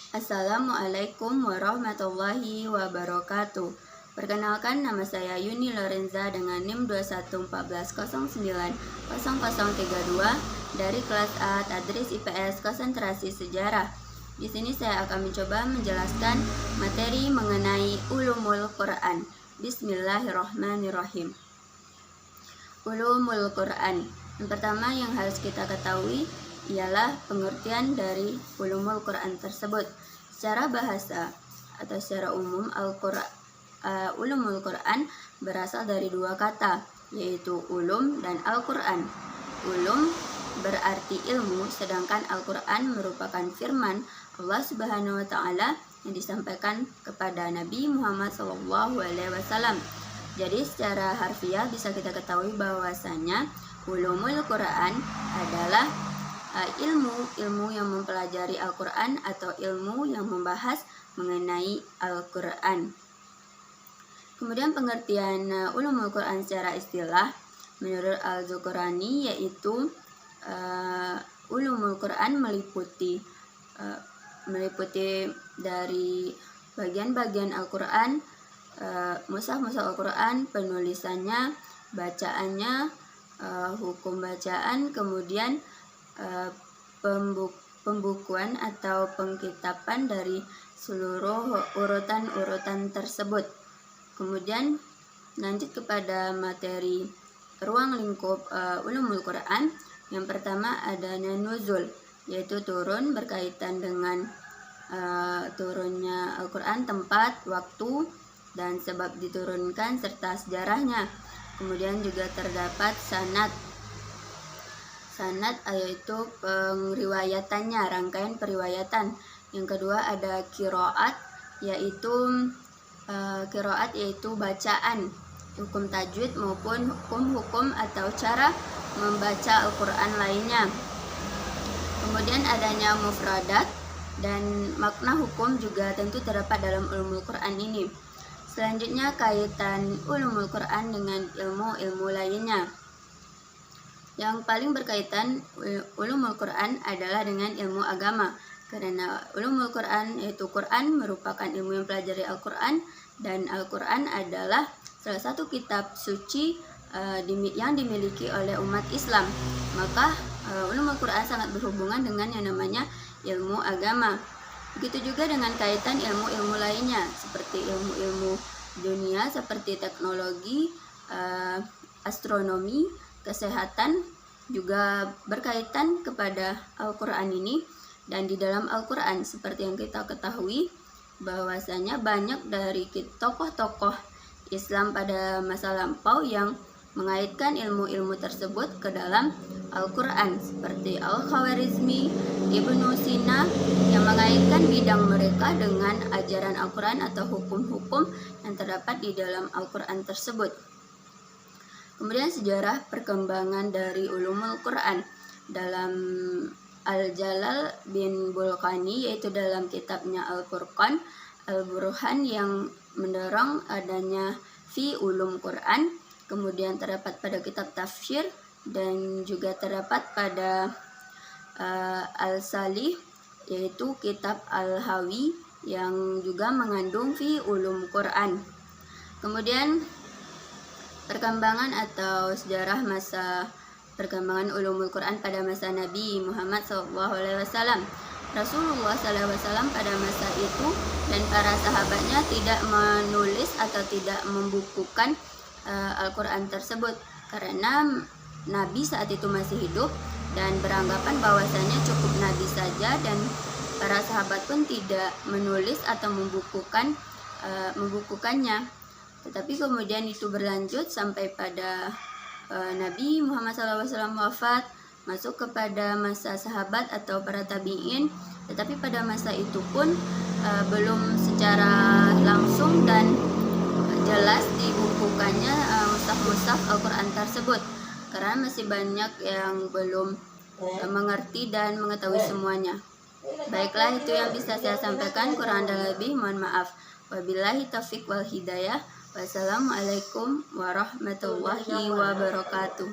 Assalamualaikum warahmatullahi wabarakatuh. Perkenalkan, nama saya Yuni Lorenza dengan NIM 2114090032 dari kelas A Tadris IPS Konsentrasi Sejarah. Di sini saya akan mencoba menjelaskan materi mengenai ulumul Quran. Bismillahirrahmanirrahim. Ulumul Quran. Yang pertama yang harus kita ketahui ialah pengertian dari ulumul Quran tersebut. Secara bahasa atau secara umum, ulumul Quran berasal dari dua kata, yaitu ulum dan Al-Quran. Ulum berarti ilmu, sedangkan Al-Quran merupakan firman Allah Subhanahu wa Ta'ala yang disampaikan kepada Nabi Muhammad SAW. Jadi secara harfiah bisa kita ketahui bahwasanya ulumul Quran adalah ilmu yang mempelajari Al-Quran atau ilmu yang membahas mengenai Al-Quran. Kemudian pengertian ulumul Quran secara istilah menurut Al-Zuqrani yaitu ulumul Quran meliputi dari bagian-bagian Al-Quran, mushaf-mushaf Al-Quran, penulisannya, bacaannya, hukum bacaan, kemudian pembukuan atau pengkitaban dari seluruh urutan-urutan tersebut. Kemudian lanjut kepada materi ruang lingkup ulumul Quran. Yang pertama adanya nuzul, yaitu turun, berkaitan dengan turunnya Al-Quran, tempat, waktu, dan sebab diturunkan serta sejarahnya. Kemudian juga terdapat sanad yaitu pengriwayatannya, rangkaian periwayatan. Yang kedua ada qiraat yaitu bacaan, hukum tajwid maupun hukum-hukum atau cara membaca Al-Quran lainnya. Kemudian adanya mufradat dan makna hukum juga tentu terdapat dalam ulumul Quran ini. Selanjutnya kaitan ulumul Quran dengan ilmu-ilmu lainnya. Yang paling berkaitan ulumul Quran adalah dengan ilmu agama, karena ulumul Quran yaitu Quran merupakan ilmu yang pelajari Al-Quran, dan Al-Quran adalah salah satu kitab suci yang dimiliki oleh umat Islam. Maka ulumul Quran sangat berhubungan dengan yang namanya ilmu agama. Begitu juga dengan kaitan ilmu-ilmu lainnya seperti ilmu-ilmu dunia seperti teknologi, astronomi, kesehatan juga berkaitan kepada Al-Quran ini. Dan di dalam Al-Quran seperti yang kita ketahui bahwasanya banyak dari tokoh-tokoh Islam pada masa lampau yang mengaitkan ilmu-ilmu tersebut ke dalam Al-Quran, seperti Al-Khawarizmi, Ibnu Sina, yang mengaitkan bidang mereka dengan ajaran Al-Quran atau hukum-hukum yang terdapat di dalam Al-Quran tersebut. Kemudian sejarah perkembangan dari ulumul Quran dalam Al-Jalal bin Bulqani, yaitu dalam kitabnya Al-Furqan Al-Burhan, yang mendorong adanya fi ulum Quran. Kemudian terdapat pada kitab tafsir dan juga terdapat pada Al-Salih, yaitu kitab Al-Hawi yang juga mengandung fi ulum Quran. Kemudian perkembangan atau sejarah masa perkembangan ulumul Quran pada masa Nabi Muhammad SAW. Rasulullah SAW pada masa itu dan para sahabatnya tidak menulis atau tidak membukukan Al-Quran tersebut, karena Nabi saat itu masih hidup dan beranggapan bahwasanya cukup Nabi saja, dan para sahabat pun tidak menulis atau membukukannya. Tetapi kemudian itu berlanjut sampai pada Nabi Muhammad SAW wafat, masuk kepada masa sahabat atau para tabi'in. Tetapi pada masa itu pun belum secara langsung dan jelas dibukukannya mushaf-mushaf Al-Quran tersebut, karena masih banyak yang belum mengerti dan mengetahui semuanya. Baiklah, itu yang bisa saya sampaikan, kurang dan lebih mohon maaf. Wabillahi taufiq wal hidayah. Wassalamualaikum warahmatullahi wabarakatuh.